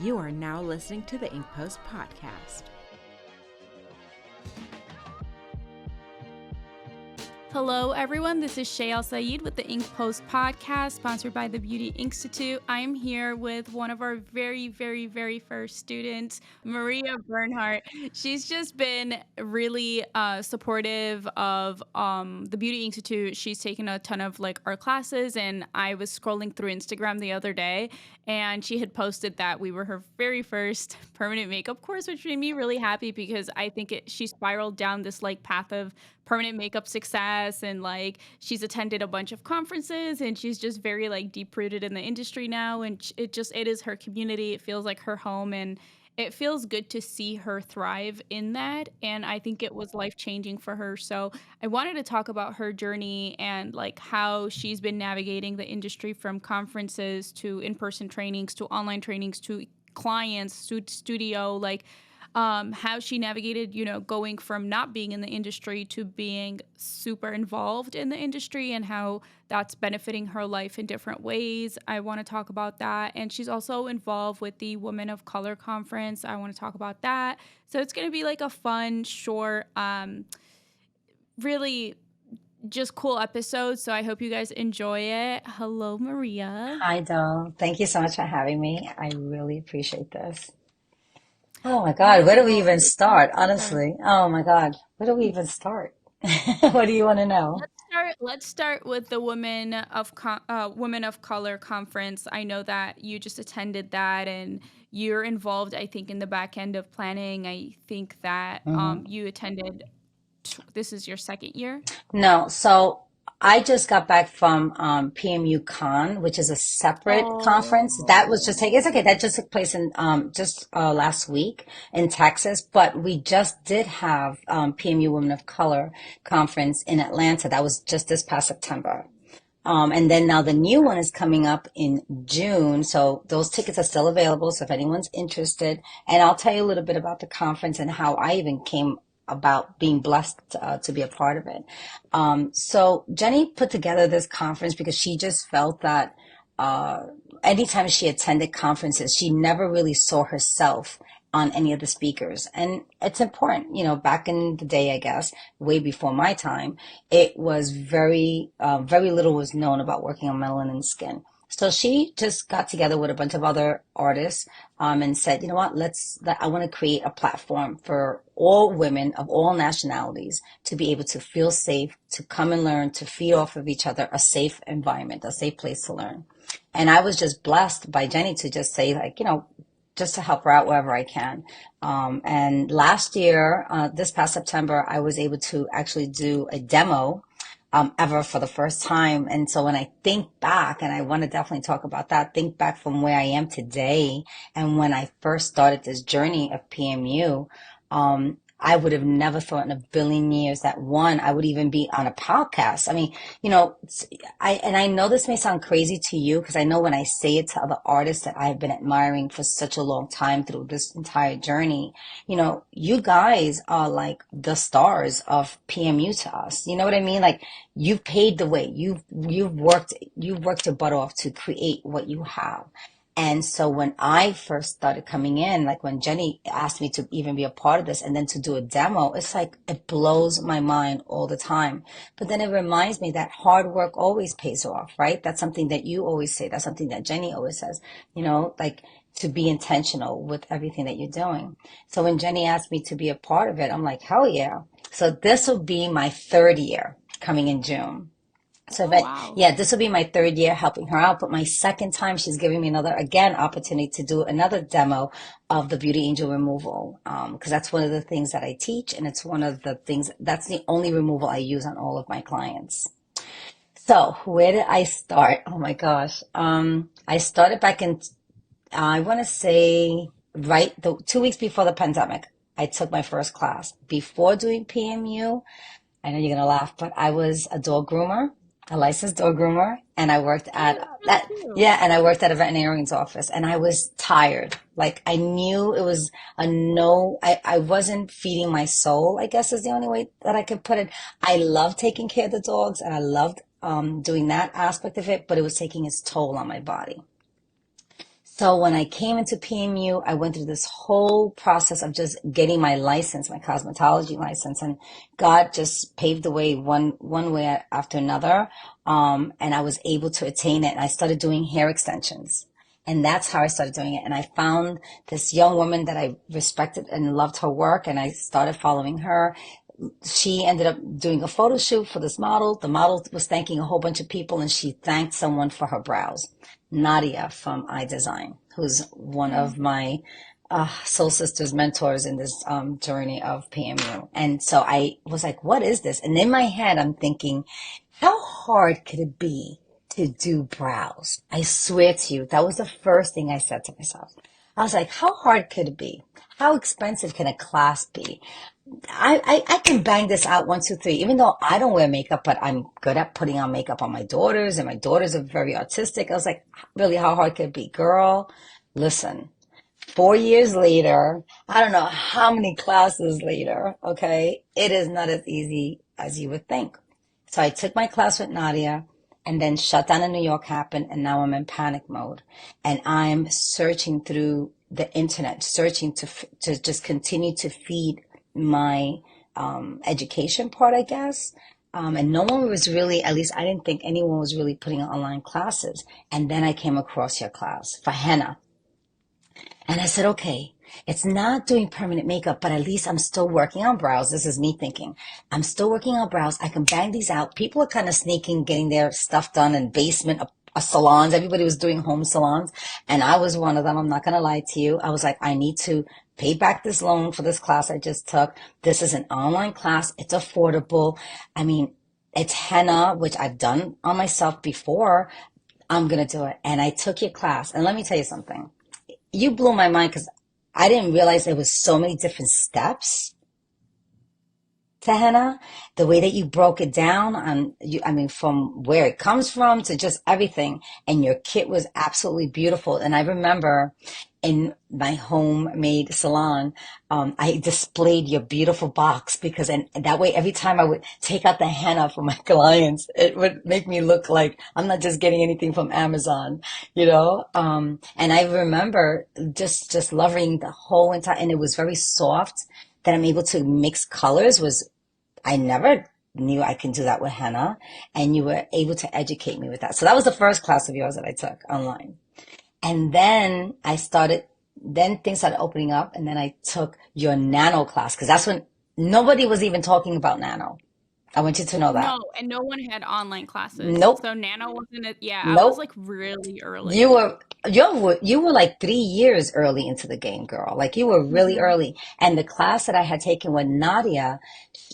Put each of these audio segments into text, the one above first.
You are now listening to the Ink Post podcast. Hello, everyone. This is Shay Alsaid with the Ink Post podcast, sponsored by the Beauty Inkstitute. I am here with one of our very, very, very first students, Maria Bernhardt. She's just been really supportive of the Beauty Institute. She's taken a ton of our classes, and I was scrolling through Instagram the other day, and she had posted that we were her very first permanent makeup course, which made me really happy because I think she spiraled down this path of permanent makeup success, and she's attended a bunch of conferences, and she's just very deep rooted in the industry now, and it is her community. It feels like her home, and it feels good to see her thrive in that, and I think it was life-changing for her. So I wanted to talk about her journey and how she's been navigating the industry, from conferences to in-person trainings to online trainings to clients to studio, how she navigated, going from not being in the industry to being super involved in the industry, and how that's benefiting her life in different ways. I want to talk about that. And she's also involved with the Women of Color Conference. I want to talk about that. So it's going to be a fun, short, really just cool episode. So I hope you guys enjoy it. Hello, Maria. Hi, doll. Thank you so much for having me. I really appreciate this. Oh my God, where do we even start? Honestly, oh my God, where do we even start? What do you want to know? Let's start with the Women of Color Conference. I know that you just attended that, and you're involved, I think, in the back end of planning. I think that hmm you attended. This is your second year. No, so I just got back from PMU Con, which is a separate conference. That was just it's okay. That just took place in just last week in Texas, but we just did have PMU Women of Color Conference in Atlanta. That was just this past September. And then now the new one is coming up in June. So those tickets are still available. So if anyone's interested, and I'll tell you a little bit about the conference and how I even came about being blessed to be a part of it. So Jenny put together this conference because she just felt that anytime she attended conferences, she never really saw herself on any of the speakers. And it's important, back in the day, I guess, way before my time, it was very little was known about working on melanin skin. So she just got together with a bunch of other artists and said, you know what, I want to create a platform for all women of all nationalities to be able to feel safe, to come and learn, to feed off of each other, a safe environment, a safe place to learn. And I was just blessed by Jenny to just say, just to help her out wherever I can. And last year, this past September, I was able to actually do a demo ever for the first time. And so when I think back, and I want to definitely talk about that, think back from where I am today and when I first started this journey of PMU, I would have never thought in a billion years that I would even be on a podcast. I mean, I know this may sound crazy to you because I know when I say it to other artists that I've been admiring for such a long time through this entire journey, you guys are like the stars of PMU to us. You know what I mean? You've paved the way. You've worked your butt off to create what you have. And so when I first started coming in, when Jenny asked me to even be a part of this and then to do a demo, it's it blows my mind all the time. But then it reminds me that hard work always pays off, right? That's something that you always say. That's something that Jenny always says, to be intentional with everything that you're doing. So when Jenny asked me to be a part of it, I'm like, hell yeah. So this will be my third year coming in June. So Wow. yeah, this will be my third year helping her out, but my second time she's giving me another, again, opportunity to do another demo of the Beauty Angel removal. Because that's one of the things that I teach, and it's one of the things, that's the only removal I use on all of my clients. So where did I start? Oh my gosh. I started back in, I want to say the 2 weeks before the pandemic, I took my first class. Before doing PMU, I know you're going to laugh, but I was a dog groomer, a licensed dog groomer, and I worked and I worked at a veterinarian's office, and I was tired. I knew it was a no, I wasn't feeding my soul, I guess is the only way that I could put it. I loved taking care of the dogs, and I loved doing that aspect of it, but it was taking its toll on my body. So when I came into PMU, I went through this whole process of just getting my license, my cosmetology license, and God just paved the way one way after another. And I was able to attain it. And I started doing hair extensions. And that's how I started doing it. And I found this young woman that I respected and loved her work, and I started following her. She ended up doing a photo shoot for this model. The model was thanking a whole bunch of people, and she thanked someone for her brows. Nadia from iDesign, who's one of my soul sisters mentors in this journey of PMU. And so I was like, what is this? And in my head, I'm thinking, how hard could it be to do brows? I swear to you, that was the first thing I said to myself. I was like, how hard could it be? How expensive can a class be? I can bang this out 1, 2, 3, even though I don't wear makeup, but I'm good at putting on makeup on my daughters, and my daughters are very artistic. I was like, really, how hard could it be? Girl, listen, 4 years later, I don't know how many classes later, okay, it is not as easy as you would think. So I took my class with Nadia, and then shutdown in New York happened, and now I'm in panic mode. And I'm searching through the internet, searching to just continue to feed my education part, I guess. And no one was really, at least I didn't think anyone was really putting on online classes. And then I came across your class for henna. And I said, okay, it's not doing permanent makeup, but at least I'm still working on brows. This is me thinking. I'm still working on brows. I can bang these out. People are kind of sneaking, getting their stuff done in basement salons. Everybody was doing home salons. And I was one of them. I'm not going to lie to you. I was like, I need to pay back this loan for this class I just took. This is an online class. It's affordable. I mean, it's henna, which I've done on myself before. I'm going to do it. And I took your class. And let me tell you something. You blew my mind because I didn't realize there was so many different steps to henna. The way that you broke it down from where it comes from to just everything. And your kit was absolutely beautiful. And I remember in my homemade salon, I displayed your beautiful box and that way every time I would take out the henna for my clients, it would make me look like I'm not just getting anything from Amazon, you know? And I remember just loving the whole entire, and it was very soft that I'm able to mix colors. I never knew I can do that with henna, and you were able to educate me with that. So that was the first class of yours that I took online. And then things started opening up, and then I took your nano class, because that's when nobody was even talking about nano. I want you to know that. No, and no one had online classes. Nope. So nano wasn't it? Yeah, Nope. I was like really early. You were like 3 years early into the game, girl. Like you were really early. And the class that I had taken with Nadia,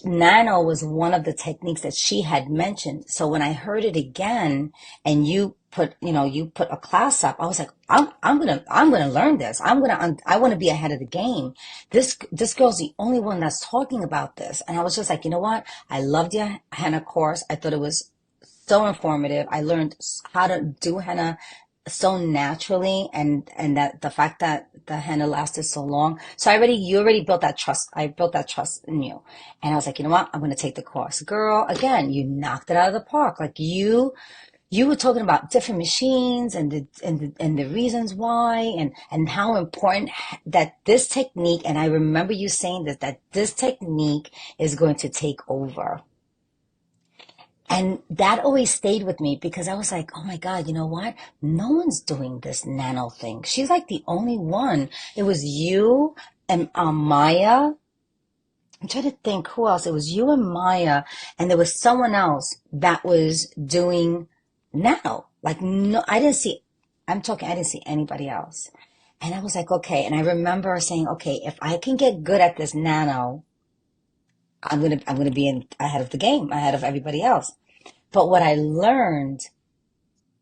nano was one of the techniques that she had mentioned. So when I heard it again, and you put a class up, I was like, I'm gonna learn this. I want to be ahead of the game. This girl's the only one that's talking about this. And I was just like, you know what? I loved your henna course. I thought it was so informative. I learned how to do henna so naturally, and that the fact that the henna lasted so long. So you already built that trust. I built that trust in you. And I was like, you know what? I'm going to take the course. Girl, again, you knocked it out of the park. Like you were talking about different machines and the reasons why, and how important that this technique, and I remember you saying that this technique is going to take over. And that always stayed with me, because I was like, oh my God, you know what? No one's doing this nano thing. She's like the only one. It was you and Maya. I'm trying to think who else. It was you and Maya, and there was someone else that was doing nano. Like, no, I didn't see anybody else. And I was like, okay. And I remember saying, okay, if I can get good at this nano, I'm gonna be ahead of the game, ahead of everybody else. But what I learned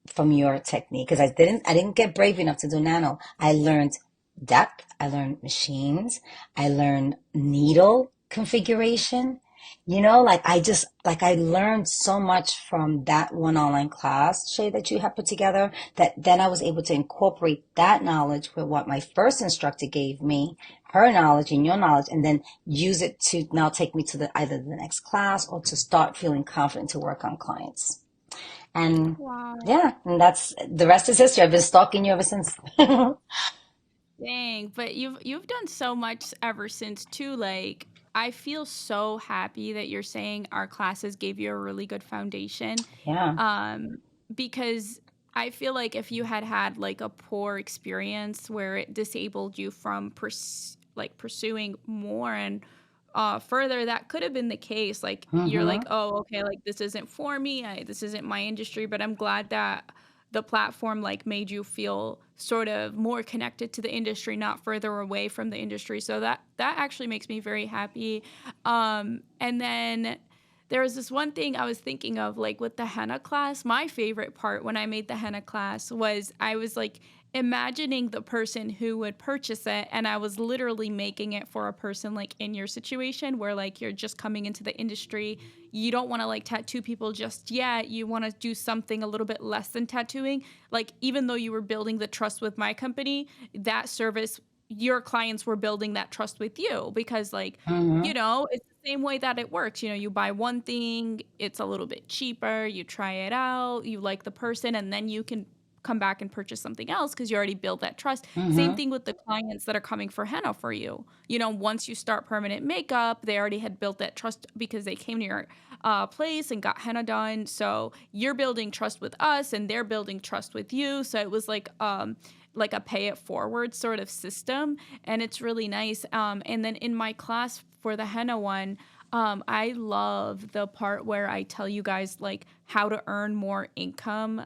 from your technique, because I didn't get brave enough to do nano. I learned depth. I learned machines. I learned needle configuration. I learned so much from that one online class, Shay, that you have put together, that then I was able to incorporate that knowledge with what my first instructor gave me, her knowledge and your knowledge, and then use it to now take me to either the next class or to start feeling confident to work on clients. And Wow. yeah, and that's the rest is history. I've been stalking you ever since. Dang, but you've done so much ever since too. Like, I feel so happy that you're saying our classes gave you a really good foundation. Yeah. Um, because I feel like if you had had like a poor experience where it disabled you from pursuing more and further, that could have been the case. Like, you're like, Mm-hmm. oh, okay, like this isn't for me. This isn't my industry. But I'm glad that the platform like made you feel sort of more connected to the industry, not further away from the industry. So that actually makes me very happy. And then there was this one thing I was thinking of, like with the henna class. My favorite part when I made the henna class was I was like imagining the person who would purchase it, and I was literally making it for a person like in your situation where like you're just coming into the industry. You don't want to like tattoo people just yet. You want to do something a little bit less than tattooing. Like, even though you were building the trust with my company, that service, your clients were building that trust with you because like, Mm-hmm. it's the same way that it works. You buy one thing, it's a little bit cheaper, you try it out, you like the person, and then you can come back and purchase something else because you already built that trust. Same Mm-hmm. thing with the clients that are coming for henna for you. Once you start permanent makeup, they already had built that trust because they came to your place and got henna done. So you're building trust with us, and they're building trust with you. So it was like a pay it forward sort of system, and it's really nice. And then in my class for the henna one, I love the part where I tell you guys like how to earn more income,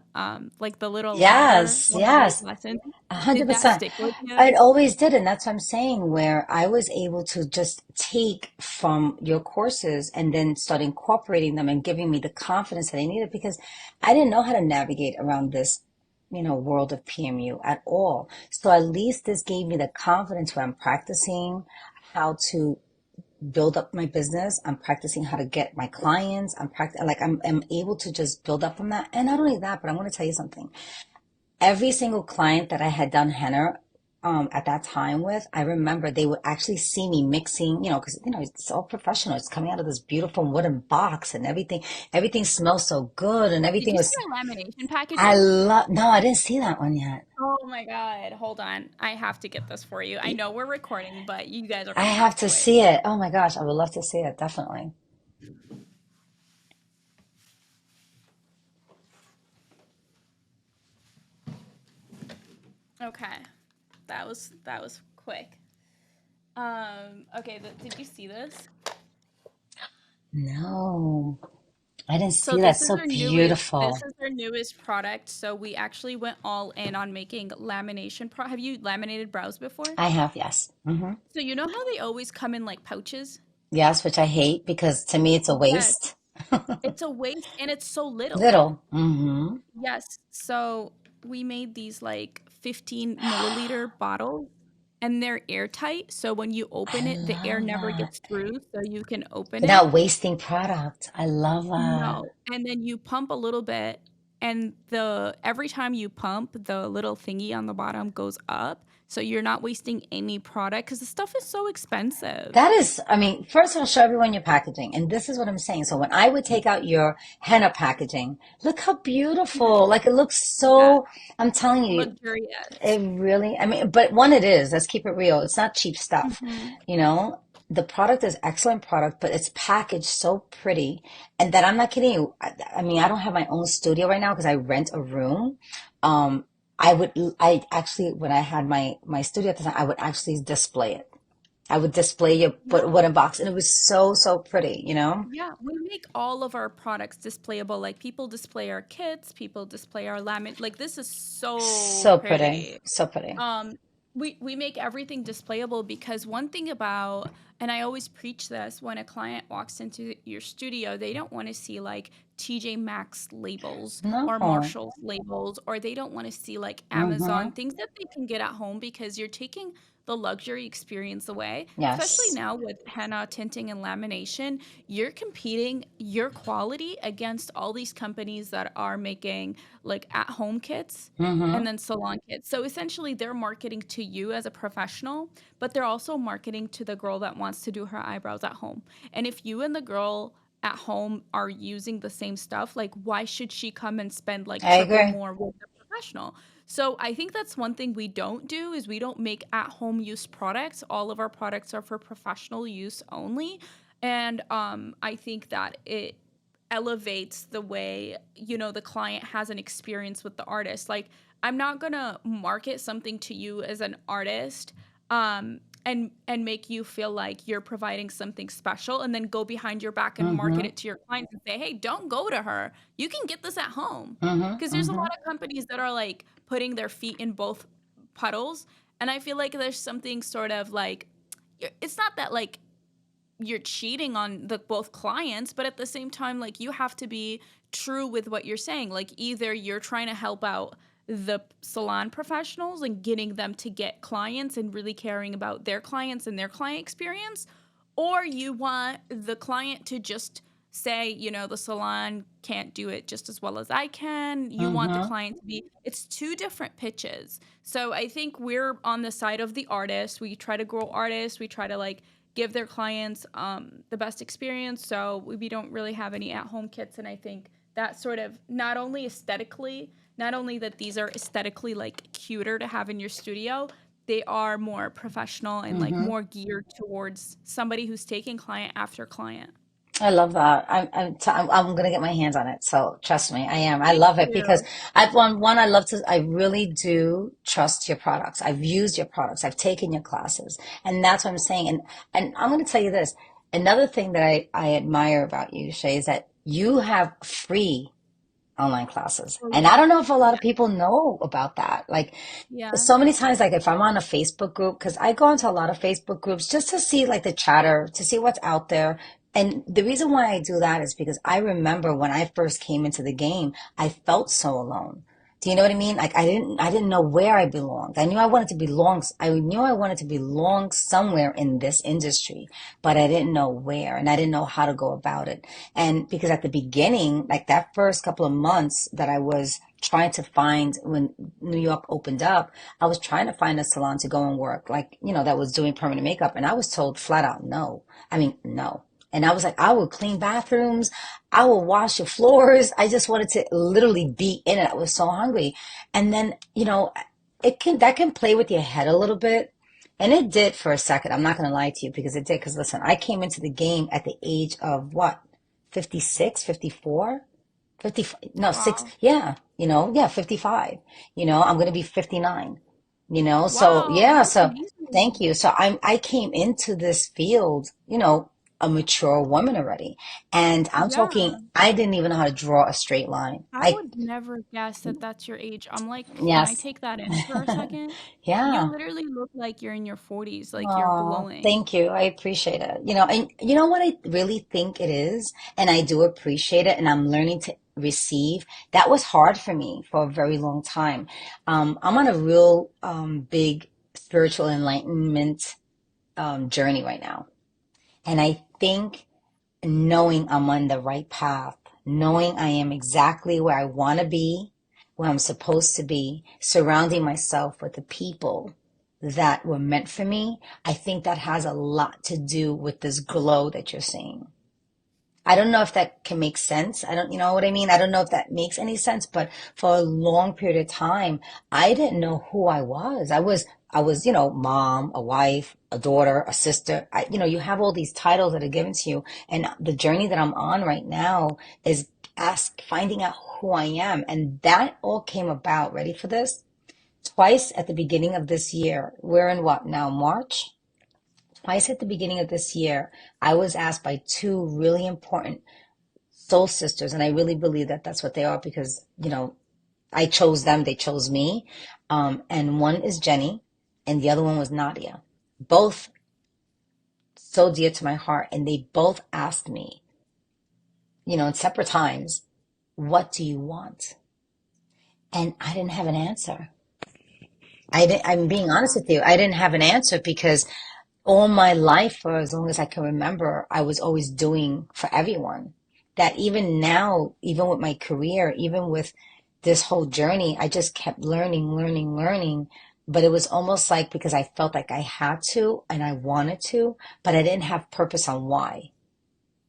like the little ladder, Yes, one of those yes, lessons. a hundred Did that percent. stick with you? It always did, and that's what I'm saying, where I was able to just take from your courses and then start incorporating them and giving me the confidence that I needed because I didn't know how to navigate around this, world of PMU at all. So at least this gave me the confidence where I'm practicing how to build up my business. I'm practicing how to get my clients. I'm able to just build up from that. And not only that, but I'm going to tell you something. Every single client that I had done henna at that time with, I remember they would actually see me mixing, because it's all professional. It's coming out of this beautiful wooden box and everything. Everything smells so good and Did everything you see was. our lamination I packaging? love. No, I didn't see that one yet. Oh my God. Hold on. I have to get this for you. I know we're recording, but you guys are I going to have have to to wait. see it. Oh my gosh, I would love to see it. Definitely. Okay. That was quick. Okay, did you see this? No, I didn't So see that. So this beautiful. is our newest product. So we actually went all in on making lamination have you laminated brows before? I have, yes. So you know how they always come in like pouches? Yes, which I hate because to me it's a Yes. waste. It's a waste and it's so little. Little. Mm-hmm. Yes. So we made these like 15 milliliter bottles, and they're airtight. So when you I open it, the air love never that. gets through. So you can open You're it. not wasting product. I love that. No. And then you pump a little bit, and the every time you pump, the little thingy on the bottom goes up. So you're not wasting any product because the stuff is so expensive. That is, I mean, first I'll show everyone your packaging. And this is what I'm saying. So when I would take out your henna packaging, look how beautiful. Like it looks Yeah. so, I'm telling you, it Luxurious. really, I mean, but one, it is. Let's keep it real. It's not cheap stuff. Hmm. You know, the product is excellent product, but it's packaged so pretty. And that I'm not kidding you. I mean, I don't have my own studio right now because I rent a room. Um, I actually, when I had my studio at the time, I would actually display it. I would display your Yeah. wooden box, and it was so, so pretty, you know? Yeah, we make all of our products displayable. Like, people display our kits, people display our laminate. Like, this is so So pretty, pretty. so pretty. Um, we make everything displayable because one thing about, and I always preach this when a client walks into your studio, they don't want to see like TJ Maxx labels or No. Marshalls labels, or they don't want to see like Mm-hmm. Amazon things that they can get at home because you're taking the luxury experience away. Especially Yes. now with henna tinting and lamination, you're competing your quality against all these companies that are making like at home kits and Mm-hmm. then salon kits. So essentially, they're marketing to you as a professional, but they're also marketing to the girl that wants to do her eyebrows at home. And if you and the girl at home are using the same stuff, like why should she come and spend like I triple agree. more with a professional? So I think that's one thing we don't do is we don't make at home use products. All of our products are for professional use only. And I think that it elevates the way, you know, the client has an experience with the artist. Like I'm not going to market something to you as an artist and make you feel like you're providing something special and then go behind your back and market Mm-hmm. it to your clients and say, "Hey, don't go to her. You can get this at home." Mm-hmm. Because there's a Mm-hmm. lot of companies that are like putting their feet in both puddles, and I feel like there's something sort of like it's not that like you're cheating on the both clients, but at the same time, like you have to be true with what you're saying. Like either you're trying to help out the salon professionals and getting them to get clients and really caring about their clients and their client experience, or you want the client to just say, you know, the salon can't do it just as well as I can. You want the Mm-hmm. client to be, it's two different pitches. So I think we're on the side of the artist. We try to grow artists. We try to like give their clients the best experience. So we don't really have any at-home kits, and I think that sort of not only aesthetically, not only that these are aesthetically like cuter to have in your studio, they are more professional and like Mm-hmm. more geared towards somebody who's taking client after client. I love that. I'm gonna get my hands on it. So trust me, I am. I Thank love it because you. I love to, I really do trust your products. I've used your products. I've taken your classes, and that's what I'm saying. And I'm gonna tell you this. Another thing that I admire about you, Shay, is that you have free online classes. Oh And yeah. I don't know if a lot Yeah. of people know about that. Like Yeah. so many times, like if I'm on a Facebook group, because I go into a lot of Facebook groups just to see like the chatter, to see what's out there. And the reason why I do that is because I remember when I first came into the game, I felt so alone. Do you know what I mean? Like I didn't know where I belonged. I knew I wanted to belong somewhere in this industry, but I didn't know where and I didn't know how to go about it. And because at the beginning, like that first couple of months that I was trying to find when New York opened up, I was trying to find a salon to go and work, like, you know, that was doing permanent makeup. And I was told flat out no. I mean, no. And I was like, I will clean bathrooms. I will wash your floors. I just wanted to literally be in it. I was so hungry. And then, you know, that can play with your head a little bit. And it did for a second. I'm not going to lie to you because it did. Because listen, I came into the game at the age of what? 56, 54, 50, no, six. Wow. Yeah. You know, yeah, 55. You know, I'm going to be 59, you know? So Wow. yeah. That's So thank amazing. you. So I came into this field, you know, a mature woman already. And I'm talking, Yeah. I didn't even know how to draw a straight line. I would never guess that that's your age. I'm like, can I Yes. take that in for a second? You Yeah. literally look like you're in your 40s, like you're Oh, glowing. thank you. I appreciate it. You know, and you know what I really think it is, and I do appreciate it, and I'm learning to receive. That was hard for me for a very long time. I'm on a real big spiritual enlightenment journey right now. And I think knowing I'm on the right path, knowing I am exactly where I want to be, where I'm supposed to be, surrounding myself with the people that were meant for me, I think that has a lot to do with this glow that you're seeing. I don't know if that can make sense. I don't, you know what I mean? I don't know if that makes any sense, but for a long period of time, I didn't know who I was. I was, you know, mom, a wife, a daughter, a sister. You know, you have all these titles that are given to you. And the journey that I'm on right now is finding out who I am. And that all came about, ready for this? Twice at the beginning of this year. We're in what now, March? Twice at the beginning of this year, I was asked by two really important soul sisters, and I really believe that that's what they are because, you know, I chose them, they chose me. And one is Jenny, and the other one was Nadia. Both so dear to my heart, and they both asked me, you know, in separate times, what do you want? And I didn't have an answer. I'm being honest with you. I didn't have an answer because all my life, for as long as I can remember, I was always doing for everyone. That even now, even with my career, even with this whole journey, I just kept learning, learning, learning. But it was almost like because I felt like I had to and I wanted to, but I didn't have purpose on why.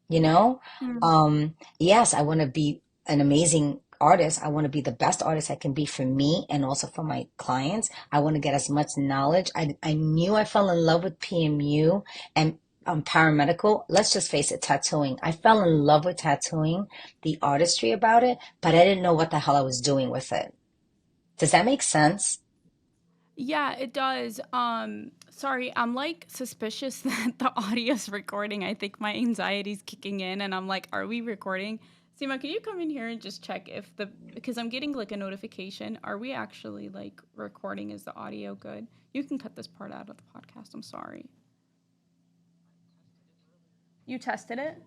you know? Mm. Yes, I want to be an amazing artist. I want to be the best artist I can be for me and also for my clients. I want to get as much knowledge. I knew I fell in love with PMU and paramedical. Let's just face it, tattooing. I fell in love with tattooing, the artistry about it, but I didn't know what the hell I was doing with it. Does that make sense? Yeah, it does. Sorry, I'm like suspicious that the audio's recording. I think my anxiety's kicking in and I'm like, are we recording? Seema, can you come in here and just check if because I'm getting like a notification. Are we actually like recording? Is the audio good? You can cut this part out of the podcast. I'm sorry. You tested it?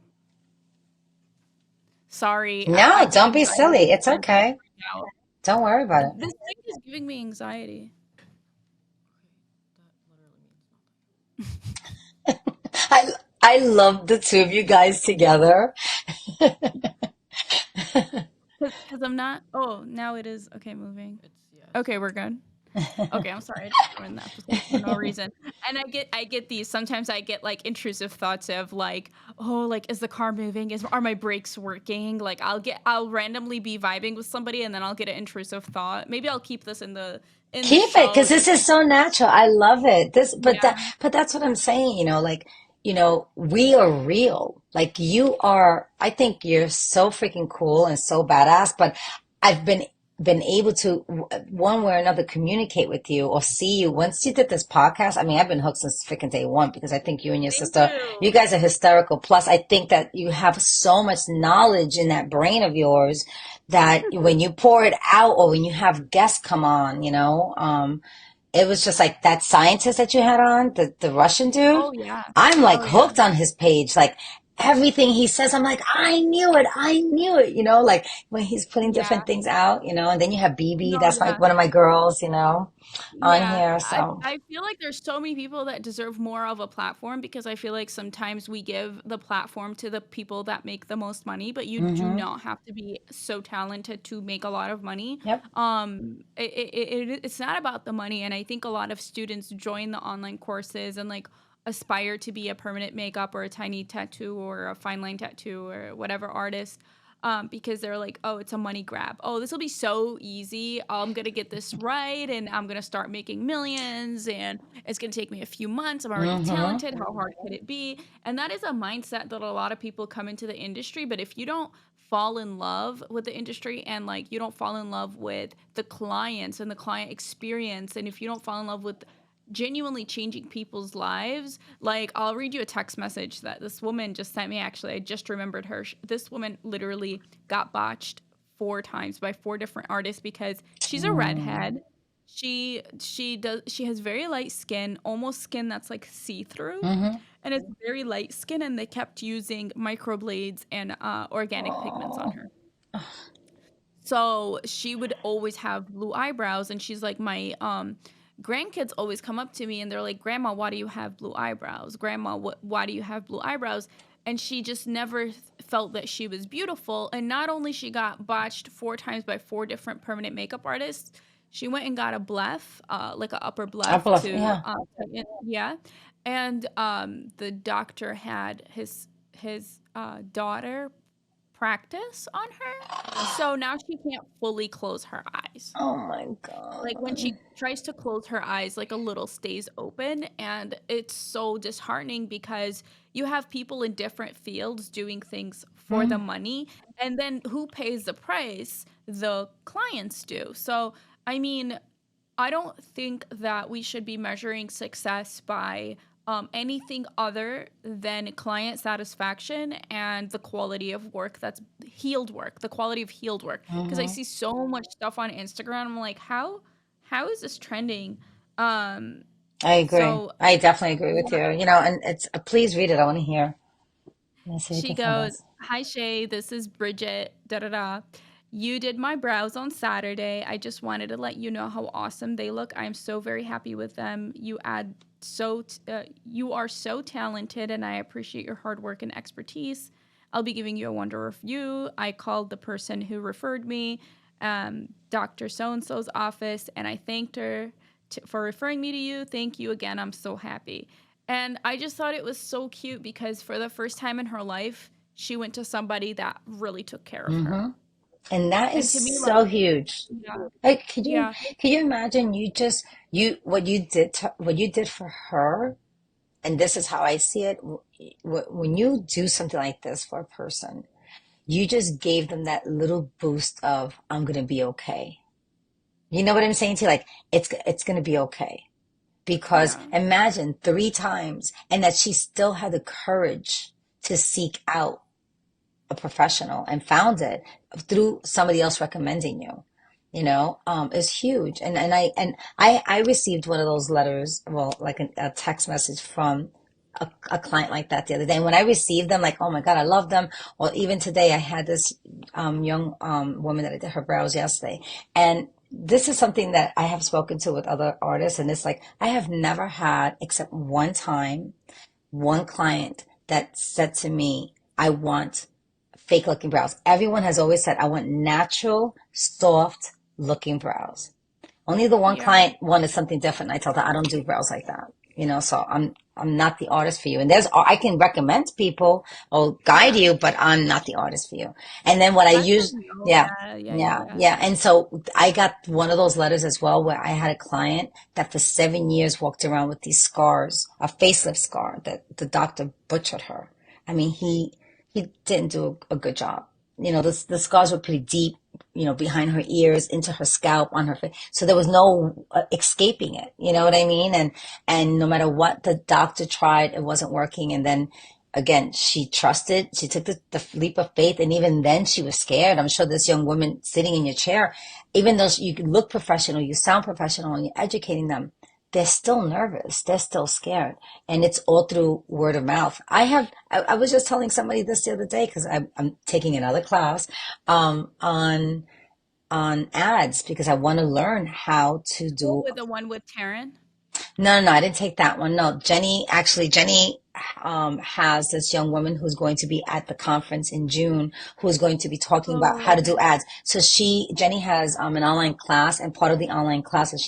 Sorry, I No, get don't be anxiety silly. It's when I okay. freak out. Don't worry about it. This thing is giving me anxiety. I I love the two of you guys together. Because I'm not. Oh, now it is. Okay, moving. Okay, we're good. Okay, I'm sorry. I just ruined the episode for no reason. And I get these. Sometimes I get like intrusive thoughts of like, oh, like is the car moving? Are my brakes working? Like I'll randomly be vibing with somebody and then I'll get an intrusive thought. Maybe I'll keep this in the Keep it, show because this just is so natural. I love it. yeah. But that's what I'm saying, like, we are real. Like you are, I think you're so freaking cool and so badass, but I've been able to one way or another communicate with you or see you. Once you did this podcast, I mean, I've been hooked since freaking day one because I think you and your Thank sister, you you. guys are hysterical. Plus, I think that you have so much knowledge in that brain of yours that when you pour it out or when you have guests come on, it was just like that scientist that you had on, the Russian dude. Oh yeah. I'm like Oh yeah. hooked on his page. Like everything he says, I'm like, I knew it. I knew it. Like when he's putting Yeah. different things out, and then you have BB, No, that's yeah. like one of my girls, on Yeah, here. I So, I feel like there's so many people that deserve more of a platform because I feel like sometimes we give the platform to the people that make the most money, but you do mm-hmm. not have to be so talented to make a lot of money. Yep. It's not about the money, and I think a lot of students join the online courses and like aspire to be a permanent makeup or a tiny tattoo or a fine line tattoo or whatever artist because they're like, oh, it's a money grab. Oh, this will be so easy. I'm going to get this right and I'm going to start making millions and it's going to take me a few months. I'm already Mm-hmm. talented. How hard could it be? And that is a mindset that a lot of people come into the industry. But if you don't fall in love with the industry and like you don't fall in love with the clients and the client experience, and if you don't fall in love with genuinely changing people's lives. Like, I'll read you a text message that this woman just sent me. Actually, I just remembered her. This woman literally got botched 4 times by 4 different artists because she's a redhead. She has very light skin, almost skin that's like see-through. Mm-hmm. And it's very light skin, and they kept using microblades and organic pigments on Oh. her. So she would always have blue eyebrows, and she's like, my grandkids always come up to me and they're like, Grandma, why do you have blue eyebrows? Grandma, why do you have blue eyebrows? And she just never felt that she was beautiful. And not only she got botched 4 times by 4 different permanent makeup artists, she went and got a bleph, like an upper I bleph bluff. to, Yeah. yeah. And the doctor had his daughter practice on her. So now she can't fully close her eyes. Oh my Like when God. she tries to close her eyes, like a little stays open. And it's so disheartening because you have people in different fields doing things for the Mm. money. And then who pays the price? The clients do. So, I mean, I don't think that we should be measuring success by anything other than client satisfaction and the quality of work that's healed work, the quality of healed work. Because I Mm-hmm. see so much stuff on Instagram. I'm like, how is this trending? Um, I agree. so I definitely agree with yeah, you. And it's please read it. I want to hear. Let's see if we she can find goes, this. "Hi Shay, this is Bridget. Da da da. You did my brows on Saturday. I just wanted to let you know how awesome they look. I'm so very happy with them. You are so talented, and I appreciate your hard work and expertise. I'll be giving you a wonder review. I called the person who referred me, Dr. So and so's office, and I thanked her for referring me to you. Thank you again. I'm so happy." And I just thought it was so cute because for the first time in her life, she went to somebody that really took care of her. And that And is to me, so like, huge. yeah, Like, yeah, can you imagine what you did what you did for her? And this is how I see it. When you do something like this for a person, you just gave them that little boost of, I'm gonna be okay. You know what I'm saying to you? Like, it's gonna be okay. Because yeah, imagine 3 times, and that she still had the courage to seek out a professional and found it through somebody else recommending you. Is huge. And I received one of those letters, well, like a text message from a client like that the other day. And when I received them, like, oh my God, I love them. Well, even today, I had this young woman that I did her brows yesterday. And this is something that I have spoken to with other artists. And it's like, I have never had, except one time, one client that said to me, I want fake looking brows. Everyone has always said, I want natural, soft looking brows. Only the one yeah. client wanted something different. I told her I don't do brows like that. So I'm not the artist for you. And I can recommend people or guide Yeah. you, but I'm not the artist for you. And then what I That's good use, to know. yeah, Yeah, yeah, yeah, yeah, yeah. yeah. And so I got one of those letters as well, where I had a client that for 7 years walked around with these scars, a facelift scar that the doctor butchered her. I mean, he didn't do a good job. The scars were pretty deep, behind her ears, into her scalp, on her face. So there was no escaping it. You know what I mean? And no matter what the doctor tried, it wasn't working. And then again, she trusted, she took the leap of faith. And even then she was scared. I'm sure this young woman sitting in your chair, even though you look professional, you sound professional, and you're educating them, they're still nervous. They're still scared. And it's all through word of mouth. I was just telling somebody this the other day, because I'm taking another class, on ads, because I want to learn how to Oh, do. with the one with Taryn? No, no, no, I didn't take that one. No, Jenny has this young woman who's going to be at the conference in June, who's going to be talking about how Oh, to do ads. So Jenny has an online class, and part of the online class that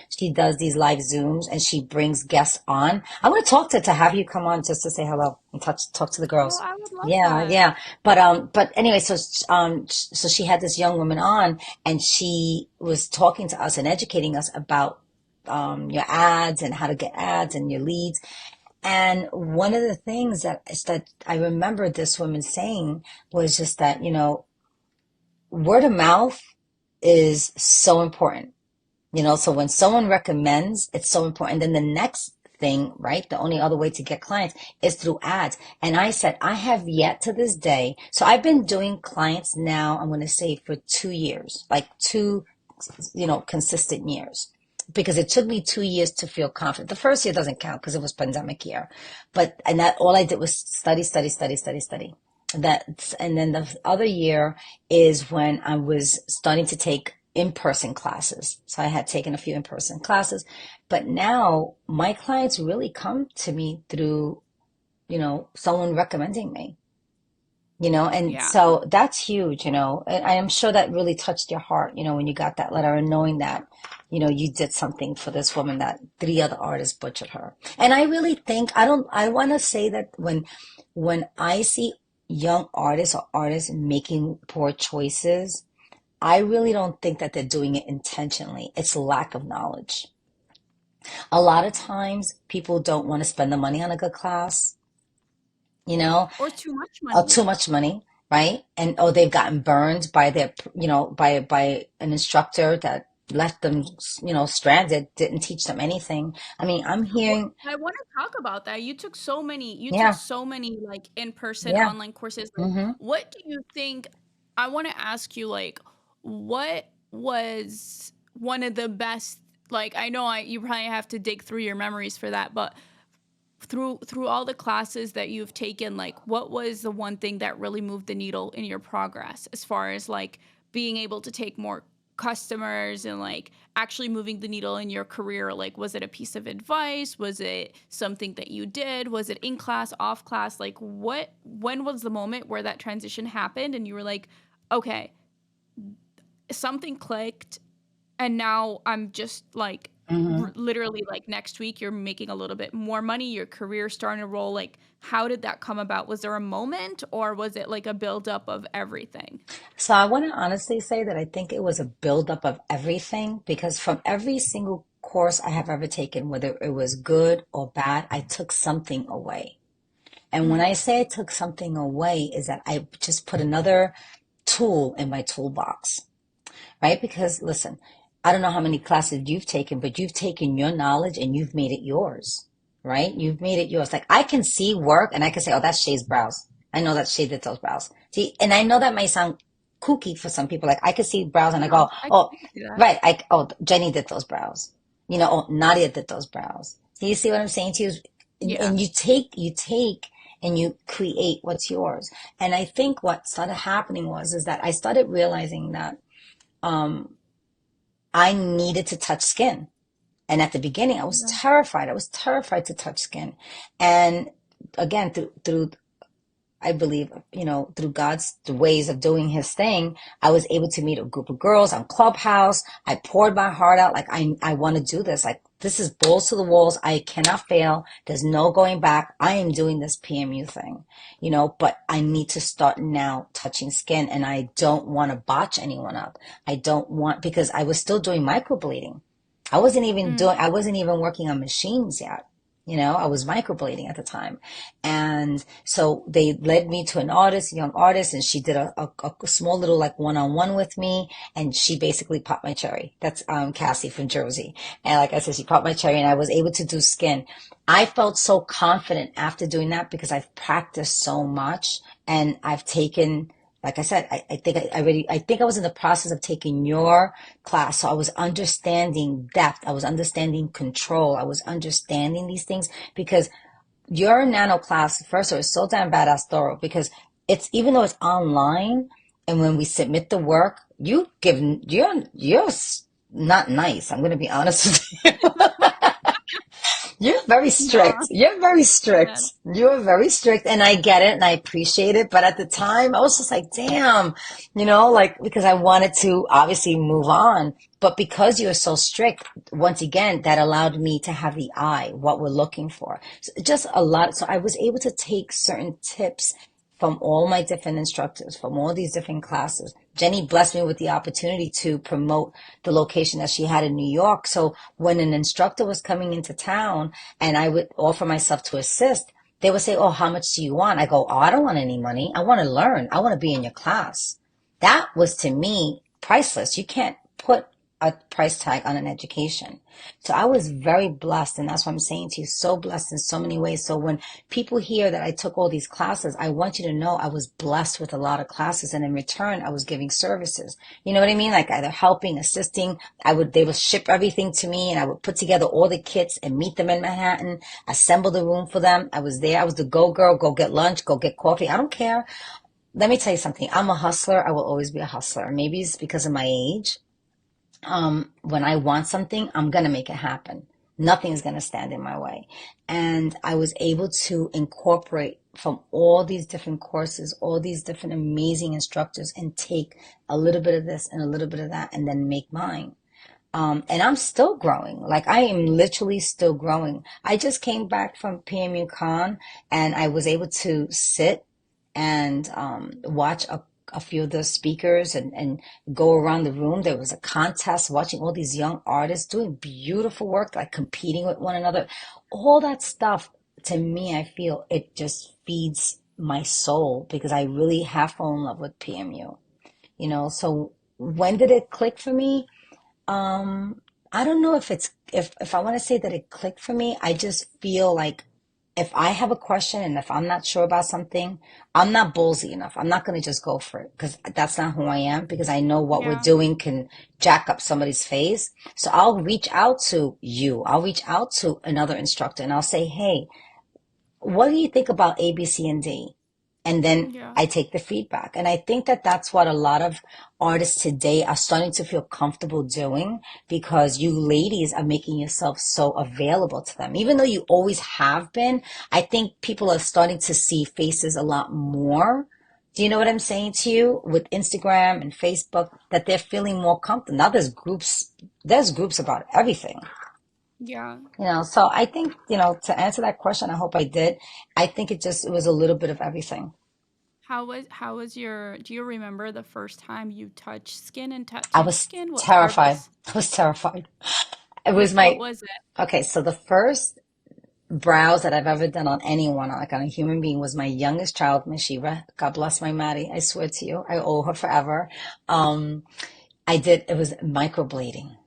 she does these live Zooms, and she brings guests on. I'm going to talk to have you come on just to say hello and talk to the oh, girls. I would love Yeah, that. yeah. But anyway, so she had this young woman on, and she was talking to us and educating us about your ads and how to get ads and your leads. And one of the things that I remember this woman saying was just that, word of mouth is so important. So when someone recommends, it's so important. Then the next thing, right? The only other way to get clients is through ads. And I said, I have yet to this day. So I've been doing clients now, I'm going to say for 2 years, like two, consistent years, because it took me 2 years to feel confident. The first year doesn't count because it was pandemic year, and that all I did was study, study, study, study, study. And then the other year is when I was starting to take in-person classes. So I had taken a few in-person classes, but now my clients really come to me through, someone recommending me. And Yeah. so that's huge, and I am sure that really touched your heart, when you got that letter, and knowing that, you did something for this woman that 3 other artists butchered her. And I really think, I want to say that when I see young artists or artists making poor choices, I really don't think that they're doing it intentionally. It's lack of knowledge. A lot of times people don't want to spend the money on a good class, you know, Or too much money. too much money, right? And they've gotten burned by by an instructor that left them, stranded, didn't teach them anything. I mean, I'm Well, hearing, I want to talk about that. You took yeah, so many like in-person yeah, online courses. Like, hmm what do you think? I want to ask you, like, what was one of the best, like, I know you probably have to dig through your memories for that, but through all the classes that you've taken, like, what was the one thing that really moved the needle in your progress as far as like being able to take more customers and like actually moving the needle in your career? Like, was it a piece of advice? Was it something that you did? Was it in class, off class? Like, when was the moment where that transition happened and you were like, okay, something clicked, and now I'm just like literally like next week you're making a little bit more money, your career's starting to roll. Like, how did that come about? Was there a moment, or was it like a buildup of everything? So I want to honestly say that I think it was a buildup of everything because from every single course I have ever taken, whether it was good or bad, I took something away. And when I say I took something away, is that I just put another tool in my toolbox, right? Because listen, I don't know how many classes you've taken, but you've taken your knowledge and you've made it yours, right? You've made it yours. Like I can see work and I can say, oh, that's Shay's brows. I know that Shay did those brows. See, and I know that might sound kooky for some people. Like I could see brows and I go, oh, right. Oh, Jenny did those brows. Oh, Nadia did those brows. Do you see what I'm saying to you? And you take and you create what's yours. And I think what started happening is that I started realizing that I needed to touch skin. And at the beginning, I was terrified. I was terrified to touch skin. And again, through I believe, through God's ways of doing his thing, I was able to meet a group of girls on Clubhouse. I poured my heart out. Like, I want to do this. Like, this is balls to the walls. I cannot fail. There's no going back. I am doing this PMU thing, but I need to start now touching skin, and I don't want to botch anyone up. I don't want, because I was still doing microblading. I wasn't even working on machines yet. I was microblading at the time. And so they led me to a young artist, and she did a small little like one-on-one with me. And she basically popped my cherry. That's Cassie from Jersey. And like I said, she popped my cherry and I was able to do skin. I felt so confident after doing that because I've practiced so much and I've taken, like I said, I think I was in the process of taking your class. So I was understanding depth. I was understanding control. I was understanding these things because your nano class, first of all, is so damn badass thorough because even though it's online and when we submit the work, you're not nice. I'm going to be honest with you. You're very strict. You're very strict. You're very strict. And I get it and I appreciate it. But at the time, I was just like, damn, because I wanted to obviously move on. But because you're so strict, once again, that allowed me to have the eye, what we're looking for. So just a lot. So I was able to take certain tips from all my different instructors, from all these different classes. Jenny blessed me with the opportunity to promote the location that she had in New York. So when an instructor was coming into town and I would offer myself to assist, they would say, oh, how much do you want? I go, oh, I don't want any money. I want to learn. I want to be in your class. That was to me priceless. You can't put a price tag on an education. So I was very blessed, and that's what I'm saying to you, so blessed in so many ways. So when people hear that I took all these classes, I want you to know I was blessed with a lot of classes, and in return, I was giving services. You know what I mean? Like either helping, assisting. They would ship everything to me, and I would put together all the kits and meet them in Manhattan, assemble the room for them. I was there. I was the go girl, go get lunch, go get coffee. I don't care. Let me tell you something. I'm a hustler. I will always be a hustler. Maybe it's because of my age. When I want something, I'm going to make it happen. Nothing is going to stand in my way. And I was able to incorporate from all these different courses, all these different amazing instructors, and take a little bit of this and a little bit of that and then make mine. And I'm still growing. Like I am literally still growing. I just came back from PMU Con and I was able to sit and watch a few of the speakers and go around the room. There was a contest, watching all these young artists doing beautiful work, like competing with one another. All that stuff, to me, I feel it just feeds my soul because I really have fallen in love with PMU. So when did it click for me? I don't know if I want to say that it clicked for me. I just feel like if I have a question and if I'm not sure about something, I'm not ballsy enough. I'm not going to just go for it because that's not who I am, because I know what we're doing can jack up somebody's face. So I'll reach out to you. I'll reach out to another instructor and I'll say, hey, what do you think about A, B, C, and D? And then I take the feedback. And I think that that's what a lot of artists today are starting to feel comfortable doing, because you ladies are making yourself so available to them. Even though you always have been, I think people are starting to see faces a lot more. Do you know what I'm saying to you? With Instagram and Facebook, that they're feeling more comfortable. Now there's groups about everything. Yeah. So I think, to answer that question, I hope I did. I think it was a little bit of everything. How was your do you remember the first time you touched skin and I tattooed was skin? What terrified. service? I was terrified. It was What my, was it? okay, so the first brows that I've ever done on anyone, like on a human being, was my youngest child, Miss Shiva. God bless my Maddie. I swear to you, I owe her forever. Um, it was microblading.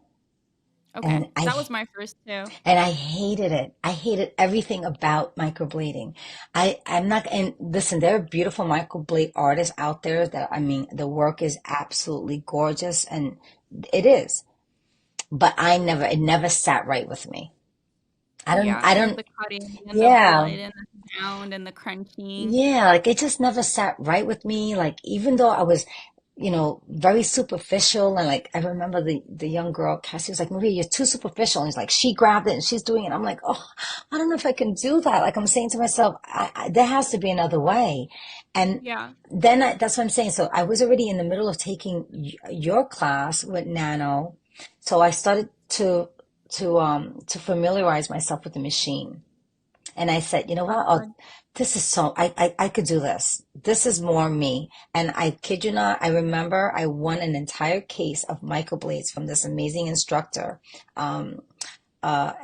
Okay. And That was my first too. I hated it. I hated everything about microblading. I'm not, and listen, there are beautiful microblade artists out there that, I mean, the work is absolutely gorgeous and it is, but it never sat right with me. Yeah, I because of don't, the cutting and the yeah. blood and the sound and the crunching. Yeah, like it just never sat right with me. Like even though I was, very superficial and like I remember the young girl, Cassie was like, Maria, you're too superficial. And he's like, she grabbed it and she's doing it. I'm like, oh, I don't know if I can do that. Like I'm saying to myself, there has to be another way. And Yeah. then that's what I'm saying. So I was already in the middle of taking your class with Nano. So I started to familiarize myself with the machine. And I said, you know what? Oh, Good. this is I could do this. This is more me. And I kid you not, I remember I won an entire case of microblades from this amazing instructor. Um,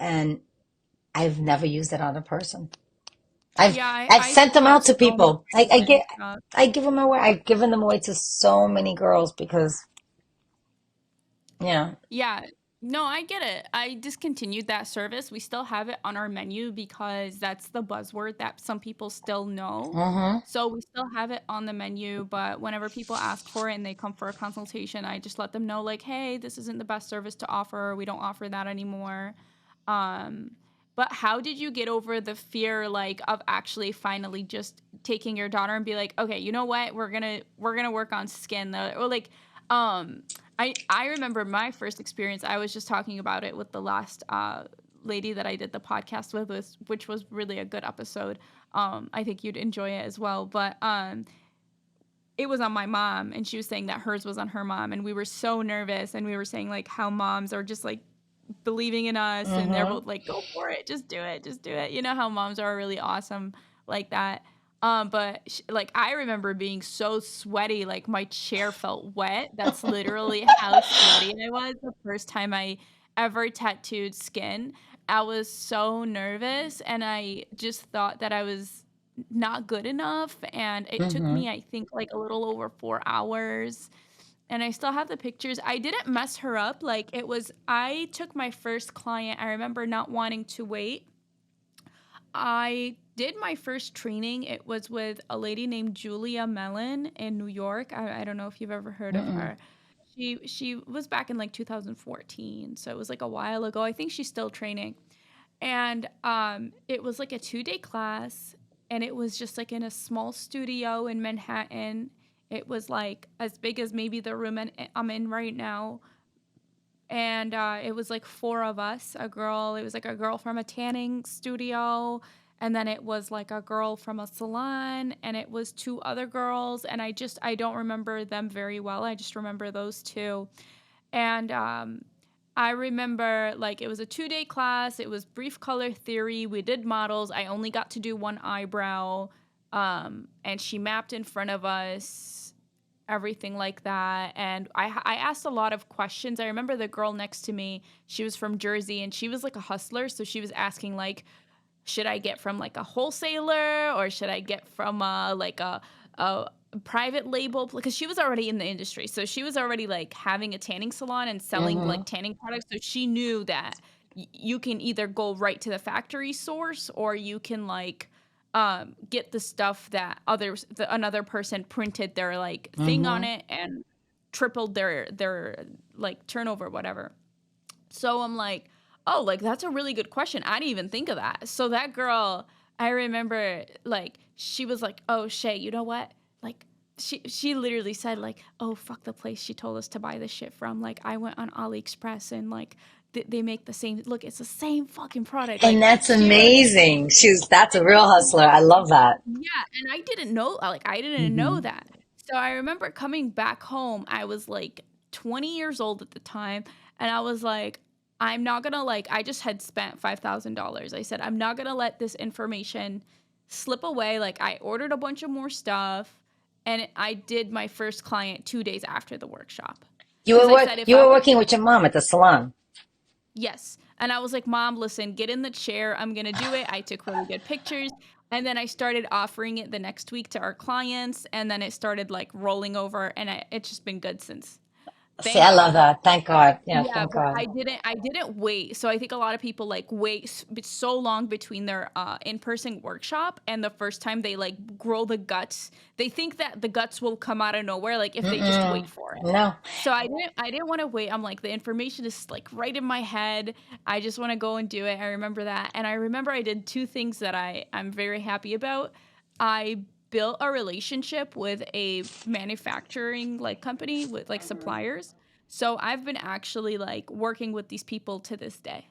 and I've never used it on a person. I've, Yeah, I've I sent still them have out to so much people. random stuff. I give them away. I've given them away to so many girls because, yeah. Yeah. No, I get it. I discontinued that service. We still have it on our menu because that's the buzzword that some people still know. Mm-hmm. So we still have it on the menu, but whenever people ask for it and they come for a consultation, I just let them know like, "Hey, this isn't the best service to offer. We don't offer that anymore." Um, but how did you get over the fear like of actually finally just taking your daughter and be like, "Okay, you know what? We're going to work on skin." Or like um I remember my first experience. I was just talking about it with the last lady that I did the podcast with, which was really a good episode. I think you'd enjoy it as well. But it was on my mom, and she was saying that hers was on her mom, and we were so nervous, and we were saying like how moms are just like believing in us, and they're Mm-hmm. both like, "Go for it, just do it, just do it." You know how moms are really awesome like that. But like I remember being so sweaty, like my chair felt wet. That's literally how sweaty I was the first time I ever tattooed skin. I was so nervous, and I just thought that I was not good enough. And it took Mm-hmm. me, I think, like a little over 4 hours, and I still have the pictures. I didn't mess her up. Like I took my first client. I remember not wanting to wait. I did my first training. It was with a lady named Julia Mellon in New York. I don't know if you've ever heard of Mm-mm. her. She was back in like 2014, so it was like a while ago. I think she's still training. And it was like a 2-day class, and it was just like in a small studio in Manhattan. It was like as big as maybe the room I'm in right now. And it was like four of us. It was like a girl from a tanning studio, and then it was like a girl from a salon, and it was two other girls. And I don't remember them very well. I just remember those two. And I remember like it was a 2-day class. It was brief color theory. We did models. I only got to do one eyebrow. And she mapped in front of us, everything like that. And I asked a lot of questions. I remember the girl next to me, she was from Jersey, and she was like a hustler. So she was asking like, should I get from like a wholesaler, or should I get from a private label? Because she was already in the industry, so she was already like having a tanning salon and selling Mm-hmm. like tanning products. So she knew that you can either go right to the factory source, or you can like get the stuff that another person printed their like thing on Mm-hmm. it and tripled their like turnover, whatever. So I'm like, oh, like that's a really good question. I didn't even think of that. So that girl, I remember like she was like, "Oh, Shay, you know what?" Like she literally said like, "Oh, fuck the place she told us to buy this shit from. Like I went on AliExpress, and like they make the same look. It's the same fucking product." And Like that's she was amazing. That's a real hustler. I love that. yeah, and I didn't know Mm-hmm. that. So I remember coming back home. I was like 20 years old at the time, and I was like, I'm not going to like, I just had spent $5,000. I said, I'm not going to let this information slip away. Like I ordered a bunch of more stuff and I did my first client 2 days after the workshop. Because I said, you were working with your mom at the salon. Yes. And I was like, Mom, listen, get in the chair. I'm going to do it. I took really good pictures. And then I started offering it the next week to our clients. And then it started like rolling over. And it's just been good since. See, Thank I love God. that. Thank God. Yeah, Yeah, thank but God. I didn't wait. So I think a lot of people like wait so long between their in-person workshop and the first time they like grow the guts. They think that the guts will come out of nowhere, like if they just wait Mm-mm. for it. No. So I didn't want to wait. I'm like, the information is like right in my head. I just want to go and do it. I remember that. And I remember I did two things that I'm very happy about. I built a relationship with a manufacturing like company with like suppliers. So I've been actually like working with these people to this day.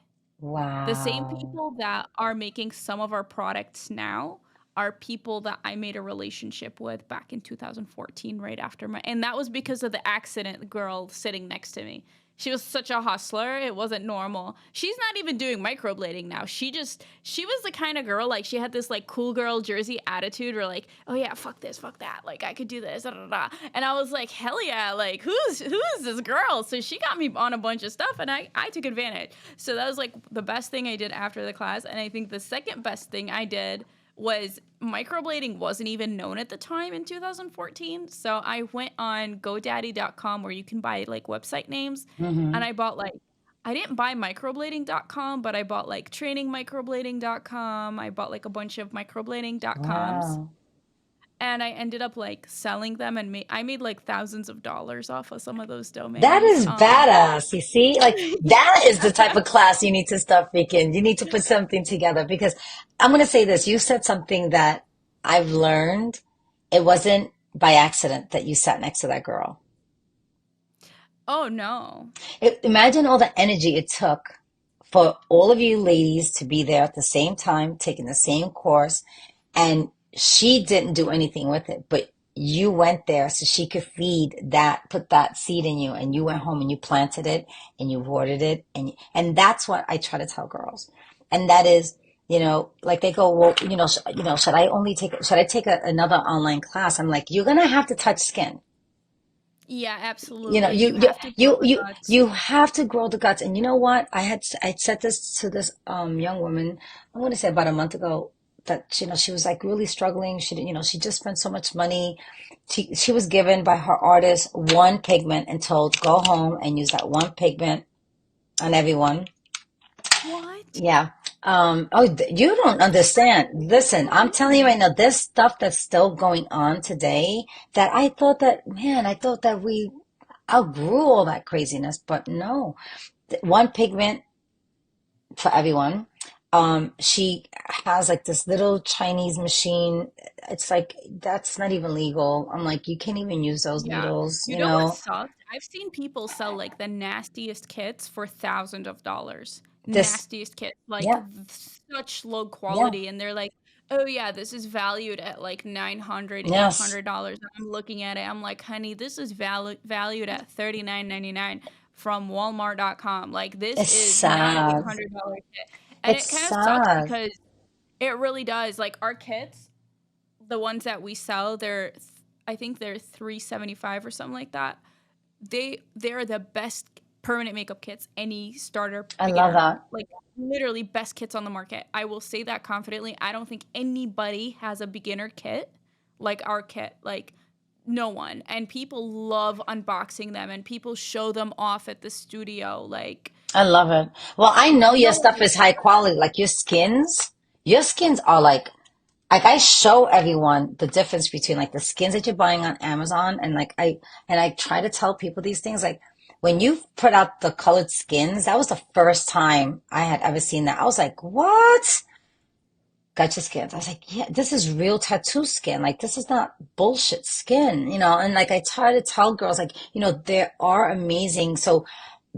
The same Wow. people that are making some of our products now are people that I made a relationship with back in 2014, right after and that was because of the accident girl sitting next to me. She was such a hustler. It wasn't normal. She's not even doing microblading now. She was the kind of girl, like she had this like cool girl Jersey attitude where like, oh yeah, fuck this, fuck that. Like I could do this, da, da, da. And I was like, hell yeah, like who's this girl? So she got me on a bunch of stuff and I took advantage. So that was like the best thing I did after the class. And I think the second best thing I did was microblading wasn't even known at the time in 2014. So I went on GoDaddy.com where you can buy like website names. And Hmm. I bought like, I didn't buy microblading.com, but I bought like trainingmicroblading.com. I bought like a bunch of microblading.coms. Wow. And I ended up like selling them and I made like thousands of dollars off of some of those That domains. is badass. You see, like that is the type Yeah. of class you need to start picking. You need to put something together because I'm going to say this. You said something that I've learned. It wasn't by accident that you sat next to that girl. Oh no. Imagine all the energy it took for all of you ladies to be there at the same time, taking the same course, and she didn't do anything with it, but you went there so she could feed that, put that seed in you, and you went home and you planted it and you watered it, and that's what I try to tell girls, and that is, like they go, well, should I take another online class? I'm like, you're gonna have to touch skin. Yeah, You know, absolutely. you You you have to grow you the you guts. you have to grow the guts. And you know what? I said this to this young woman, I want to say about a month ago, that she was like really struggling. She didn't, she just spent so much money. She was given by her artist one pigment and told go home and use that one pigment on everyone. What? Yeah. You don't understand. Listen, I'm telling you right now, there's stuff that's still going on today that I thought that we outgrew all that craziness, but no. One pigment for everyone. She has like this little Chinese machine. It's like, that's not even legal. I'm like, you can't even use those Yeah. needles, You know what sucks? I've seen people sell like the nastiest kits for thousands of dollars. This, Nastiest kits, like yeah, such low yeah, quality, and they're like, "Oh yeah, this is valued at like 900, eight yes. hundred dollars." I'm looking at it, I'm like, "Honey, this is valued at 39.99 from Walmart.com. Like this It's is not an sad. $800 kit." And It's it kind of sucks sad. because it really does. Like our kits, the ones that we sell, I think they're 375 or something like that. They're the best permanent makeup kits any starter I love beginner, that. like literally best kits on the market. I will say that confidently. I don't think anybody has a beginner kit like our kit. Like no one. And people love unboxing them and people show them off at the studio. Like I love it. Well, I know your no one stuff does is high quality. Like your skins are like I show everyone the difference between like the skins that you're buying on Amazon and I try to tell people these things like when you put out the colored skins, that was the first time I had ever seen that. I was like, what? Gotcha skins. I was like, yeah, this is real tattoo skin. Like this is not bullshit skin, and like I try to tell girls like, there are amazing. So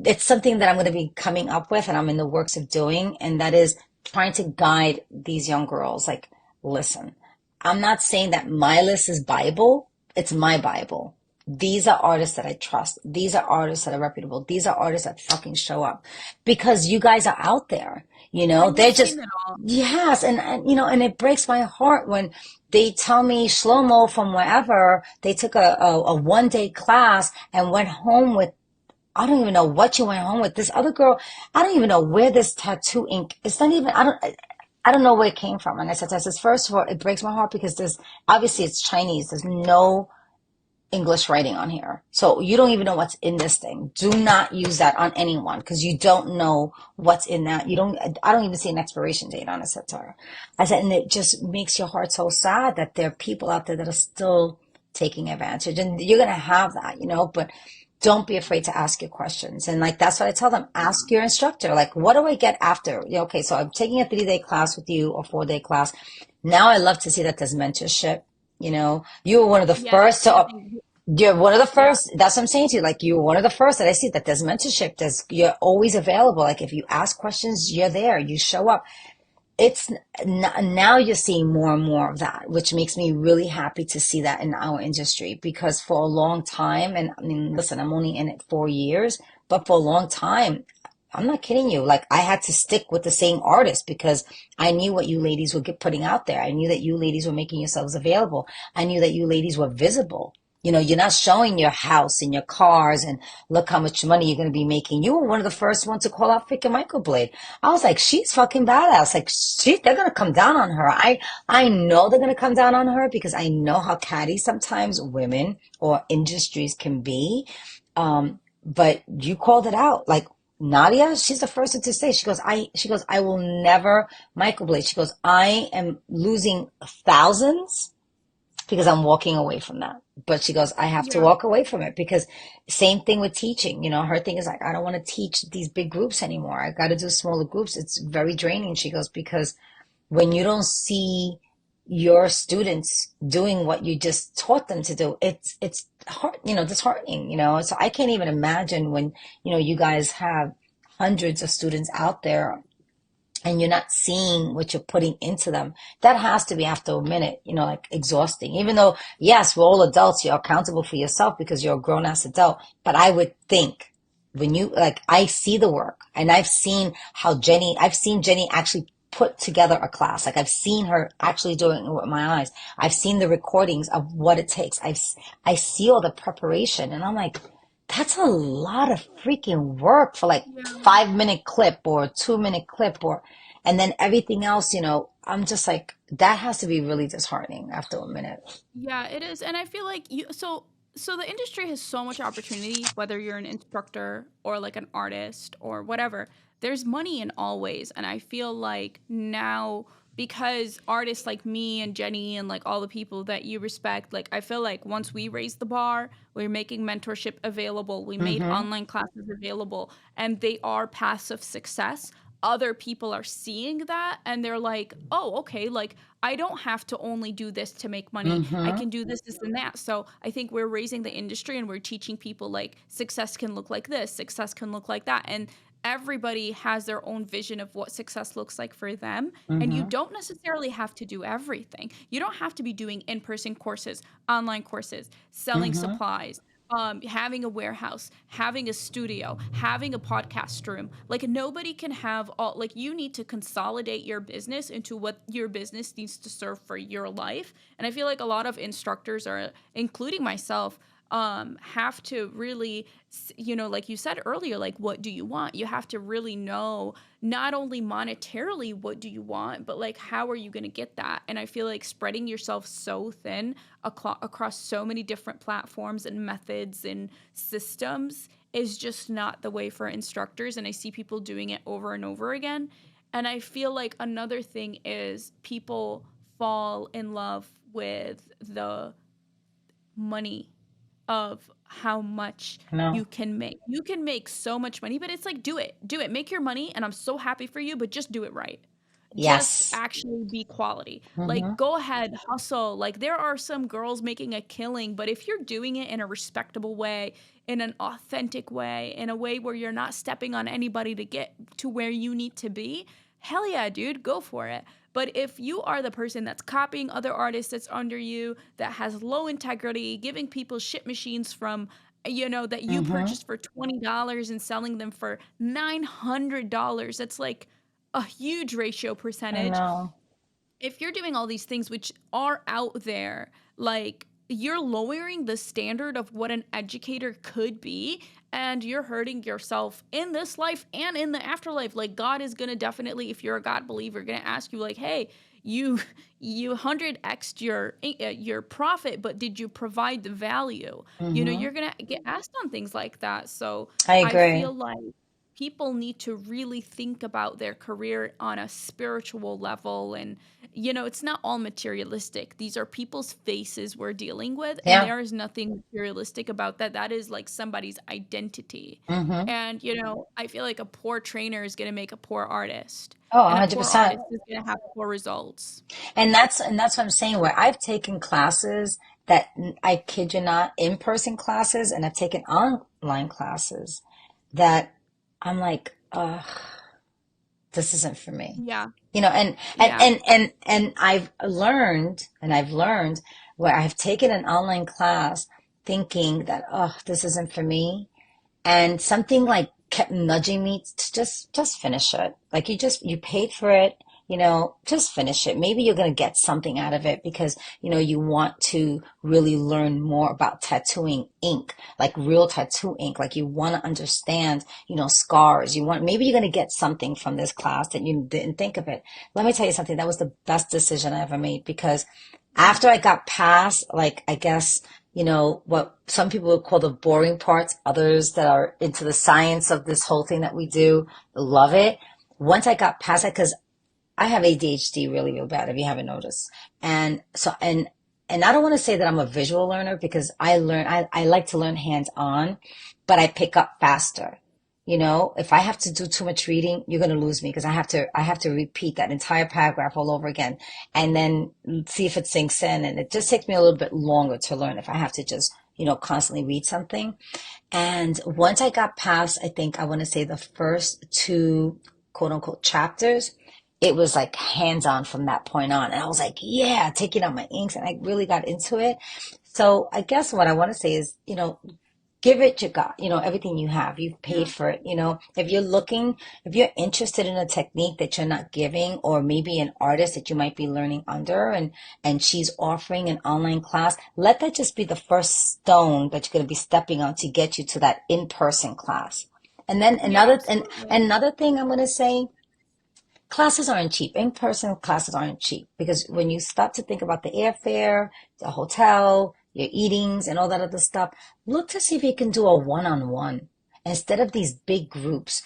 it's something that I'm going to be coming up with and I'm in the works of doing. And that is trying to guide these young girls. Like, listen, I'm not saying that my list is Bible. It's my Bible. these are artists that I trust. These are artists that are reputable. These are artists that fucking show up because you guys are out there. They're just, yes. And, and it breaks my heart when they tell me Shlomo from wherever, they took a 1-day class and went home with, I don't even know what you went home with. This other girl, I don't even know where this tattoo ink, it's not even, I don't know where it came from. And I said, first of all, it breaks my heart because obviously it's Chinese. There's no English writing on here. So you don't even know what's in this thing. Do not use that on anyone because you don't know what's in that. I don't even see an expiration date on a sitar. I said, and it just makes your heart so sad that there are people out there that are still taking advantage. And you're going to have that, but don't be afraid to ask your questions. And like, that's what I tell them. Ask your instructor. Like, what do I get after? Okay, so I'm taking a 3-day class with you or 4-day class. Now I love to see that there's mentorship. You were one of the first to, you're one of the first, that's what I'm saying to you. Like, you're one of the first that I see that there's mentorship. You're always available. Like, if you ask questions, you're there, you show up. It's now you're seeing more and more of that, which makes me really happy to see that in our industry, because for a long time, and I mean, listen, I'm only in it 4 years, but for a long time, I'm not kidding you. Like, I had to stick with the same artist because I knew what you ladies were putting out there. I knew that you ladies were making yourselves available. I knew that you ladies were visible. You're not showing your house and your cars and look how much money you're going to be making. You were one of the first ones to call out freaking Microblade. I was like, she's fucking badass. Like, they're going to come down on her. I know they're going to come down on her because I know how catty sometimes women or industries can be. But you called it out. Like, Nadia, she's the first one to say, she goes, I will never Microblade. She goes, I am losing thousands because I'm walking away from that. But she goes, I have to walk away from it because same thing with teaching. Her thing is like, I don't want to teach these big groups anymore. I got to do smaller groups. It's very draining. She goes, because when you don't see your students doing what you just taught them to do, it's hard, disheartening, So I can't even imagine when, you guys have hundreds of students out there and you're not seeing what you're putting into them. That has to be, after a minute, like, exhausting. Even though, yes, we're all adults, you're accountable for yourself because you're a grown-ass adult. But I would think when I see the work, and I've seen Jenny actually put together a class. Like, I've seen her actually doing it with my eyes. I've seen the recordings of what it takes. I see all the preparation, and I'm like, that's a lot of freaking work for 5-minute clip or a 2-minute clip, and then everything else, I'm just like, that has to be really disheartening after a minute. Yeah, it is. And I feel like so the industry has so much opportunity, whether you're an instructor or like an artist or whatever. There's money in all ways. And I feel like now, because artists like me and Jenny and like all the people that you respect, like, I feel like once we raised the bar, we're making mentorship available. We made online classes available, and they are paths of success. Other people are seeing that and they're like, oh, okay, like, I don't have to only do this to make money. I can do this, this, and that. So I think we're raising the industry and we're teaching people like success can look like this, success can look like that. And everybody has their own vision of what success looks like for them. And you don't necessarily have to do everything. You don't have to be doing in-person courses, online courses, selling supplies, having a warehouse, having a studio, having a podcast room. Like, nobody can have all, like, you need to consolidate your business into what your business needs to serve for your life. And I feel like a lot of instructors are, including myself, have to really, like you said earlier, like, what do you want? You have to really know not only monetarily what do you want, but like, how are you going to get that? And I feel like spreading yourself so thin across so many different platforms and methods and systems is just not the way for instructors. And I see people doing it over and over again. And I feel like another thing is people fall in love with the money of how much you can make. You can make so much money, but it's like, do it, make your money. And I'm so happy for you, but just do it right. Yes. Just actually be quality. Like, go ahead, hustle. Like, there are some girls making a killing, but if you're doing it in a respectable way, in an authentic way, in a way where you're not stepping on anybody to get to where you need to be, hell yeah, dude, go for it. But if you are the person that's copying other artists that's under you, that has low integrity, giving people shit machines from, that you Mm-hmm. purchased for $20 and selling them for $900, that's like a huge ratio I percentage. know. If you're doing all these things which are out there, like, you're lowering the standard of what an educator could be, and you're hurting yourself in this life and in the afterlife. Like, God is going to definitely, if you're a God believer, going to ask you, like, hey, you you 100x'd your profit, but did you provide the value? Mm-hmm. You're going to get asked on things like that. So I I agree. feel like people need to really think about their career on a spiritual level. And it's not all materialistic. These are people's faces we're dealing with, and Yeah. there is nothing materialistic about that. That is like somebody's identity. Mm-hmm. And I feel like a poor trainer is going to make a poor artist, Oh, and a poor 100%. artist is going to have poor results. And that's what I'm saying, where I've taken classes that, I kid you not, in-person classes, and I've taken online classes that I'm like, this isn't for me. Yeah. And and Yeah. and and and I've learned where I've taken an online class thinking that, this isn't for me, and something like kept nudging me to just finish it. Like, you paid for it, just finish it. Maybe you're going to get something out of it, because you want to really learn more about tattooing ink, like real tattoo ink. Like, you want to understand, scars. Maybe you're going to get something from this class that you didn't think of it. Let me tell you something. That was the best decision I ever made, because after I got past, like, I guess, what some people would call the boring parts, others that are into the science of this whole thing that we do love it. Once I got past it, because I have ADHD really, real bad, if you haven't noticed. And so, and I don't want to say that I'm a visual learner, because I like to learn hands on, but I pick up faster. If I have to do too much reading, you're going to lose me, because I have to repeat that entire paragraph all over again, and then see if it sinks in. And it just takes me a little bit longer to learn if I have to just, constantly read something. And once I got past, I think I want to say the first two quote unquote chapters, it was like hands on from that point on. And I was like, yeah, taking out my inks, and I really got into it. So I guess what I want to say is, give it your got, everything you have. You've paid Yeah. for it. If you're interested in a technique that you're not giving, or maybe an artist that you might be learning under, and she's offering an online class, let that just be the first stone that you're going to be stepping on to get you to that in-person class. And then Yeah, and absolutely. another thing I'm going to say, classes aren't cheap. In-person classes aren't cheap, because when you start to think about the airfare, the hotel, your eatings, and all that other stuff, look to see if you can do a one-on-one instead of these big groups.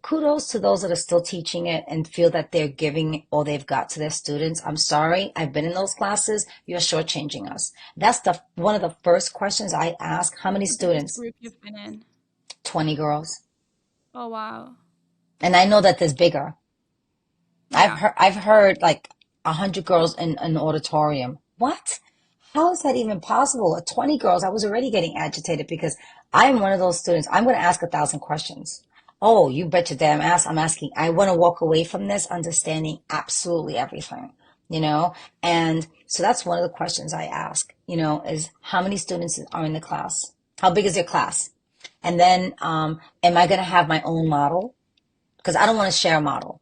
Kudos to those that are still teaching it and feel that they're giving all they've got to their students. I'm sorry, I've been in those classes. You're shortchanging us. That's the one of the first questions I ask. How many What's the biggest students? group you've been in? 20 girls. Oh, wow. And I know that there's bigger. I've Yeah. heard I've heard like 100 girls in an auditorium. What? How is that even possible? At 20 girls, I was already getting agitated, because I'm one of those students. I'm going to ask 1,000 questions. Oh, you bet your damn ass I'm asking. I want to walk away from this understanding absolutely everything, you know? And so that's one of the questions I ask, is how many students are in the class? How big is your class? And then, am I going to have my own model? Because I don't want to share a model.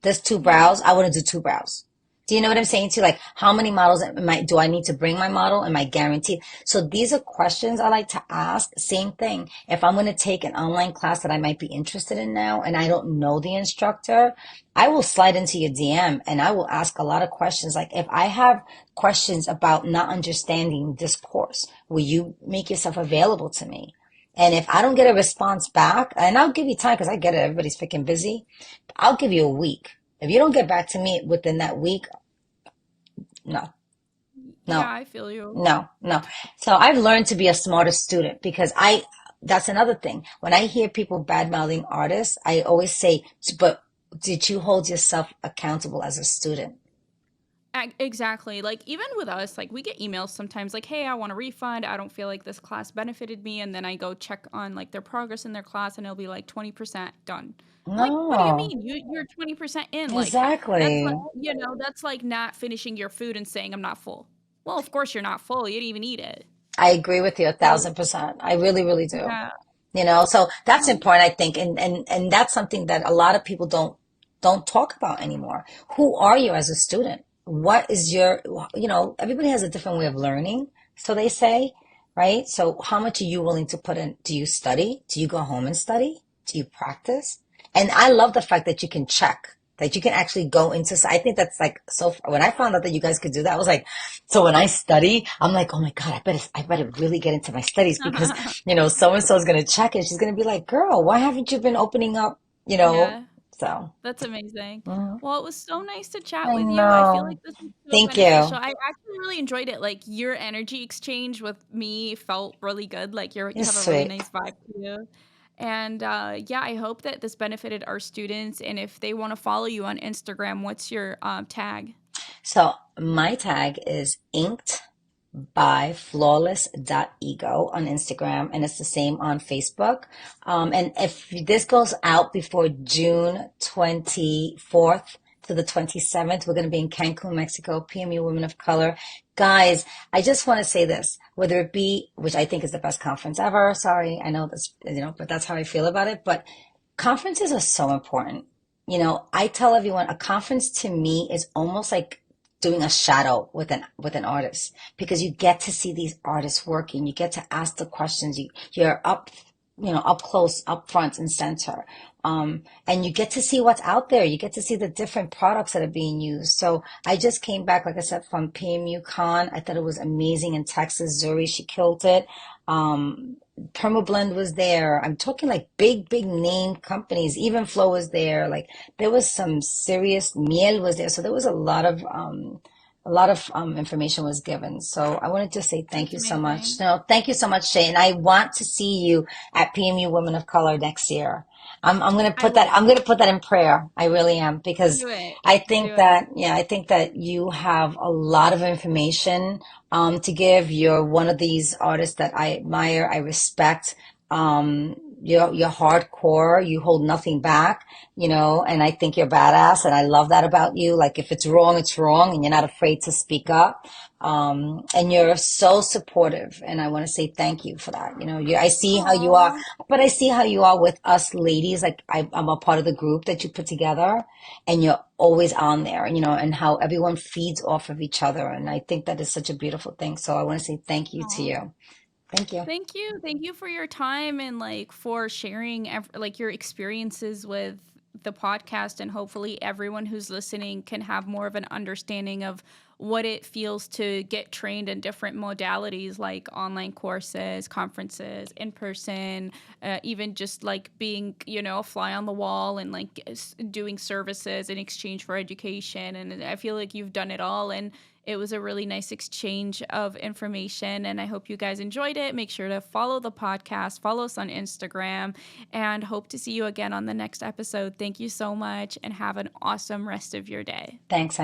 There's two Yeah. brows. I want to do two brows. Do you know what I'm saying to you? Like, how many models do I need to bring my model? Am I guaranteed? So these are questions I like to ask. Same thing. If I'm going to take an online class that I might be interested in now, and I don't know the instructor, I will slide into your DM, and I will ask a lot of questions. Like, if I have questions about not understanding this course, will you make yourself available to me? And if I don't get a response back, and I'll give you time, because I get it, everybody's freaking busy. I'll give you a week. If you don't get back to me within that week, no, Yeah, no, I feel you. no. So I've learned to be a smarter student, because that's another thing. When I hear people bad mouthing artists, I always say, but did you hold yourself accountable as a student? Exactly. Like, even with us, like, we get emails sometimes like, hey, I want a refund. I don't feel like this class benefited me. And then I go check on like their progress in their class, and it'll be like 20% done. Like, what do you No, mean? You're 20% in. Like, that's like, exactly. that's like not finishing your food and saying, I'm not full. Well, of course you're not full. You didn't even eat it. I agree with you a So, thousand percent. I really, really do. yeah. So that's Um, important, I think, and that's something that a lot of people don't talk about anymore. Who are you as a student? What is your, everybody has a different way of learning, so they say, right? So how much are you willing to put in? Do you study? Do you go home and study? Do you practice? And I love the fact that you can check, that you can actually go into, I think that's like, so when I found out that you guys could do that, I was like, so when I study, I'm like, oh my God, I better really get into my studies because, so and so is going to check it. She's going to be like, girl, why haven't you been opening up, yeah. so. That's amazing. Mhm. Well, it was so nice to chat I with you. I feel know. like this was so Thank beneficial. you. I actually really enjoyed it. Like your energy exchange with me felt really good. Like you You're have a really sweet. nice vibe to you. And yeah, I hope that this benefited our students. And if they want to follow you on Instagram, what's your tag? So my tag is inked by flawless.ego on Instagram, and it's the same on Facebook. And if this goes out before June 24th to the 27th, we're going to be in Cancun, Mexico, PMU Women of Color. Guys, I just want to say this, whether it be, which I think is the best conference ever. Sorry, I know this, but that's how I feel about it. But conferences are so important. I tell everyone a conference to me is almost like doing a shadow with an artist because you get to see these artists working. You get to ask the questions. You're up close, up front and center. And you get to see what's out there. You get to see the different products that are being used. So I just came back, like I said, from PMU Con. I thought it was amazing in Texas. Zuri, she killed it. Permablend was there. I'm talking like big, big name companies. Even Flow was there. Like there was some serious, Miel was there. So there was a lot of information was given. So I wanted to say thank That's you so much. amazing. No, thank you so much, Shay. And I want to see you at PMU Women of Color next year. I'm gonna I put that will. I'm gonna put that in prayer. I really am because Do it. I think Do it. that yeah, I think that you have a lot of information to give. You're one of these artists that I admire, I respect. You're hardcore. You hold nothing back, and I think you're badass, and I love that about you. Like if it's wrong, it's wrong, and you're not afraid to speak up. And you're so supportive, and I want to say thank you for that. I see how you are, Aw. but I see how you are with us ladies. Like I'm a part of the group that you put together, and you're always on there, and how everyone feeds off of each other. And I think that is such a beautiful thing. So I want to say thank you to Aw. you. Thank you. Thank you. Thank you for your time and like for sharing like your experiences with the podcast, and hopefully everyone who's listening can have more of an understanding of what it feels to get trained in different modalities like online courses, conferences, in person, even just like being, a fly on the wall and like doing services in exchange for education. And I feel like you've done it all. And it was a really nice exchange of information, and I hope you guys enjoyed it. Make sure to follow the podcast, follow us on Instagram, and hope to see you again on the next episode. Thank you so much, and have an awesome rest of your day. Thanks.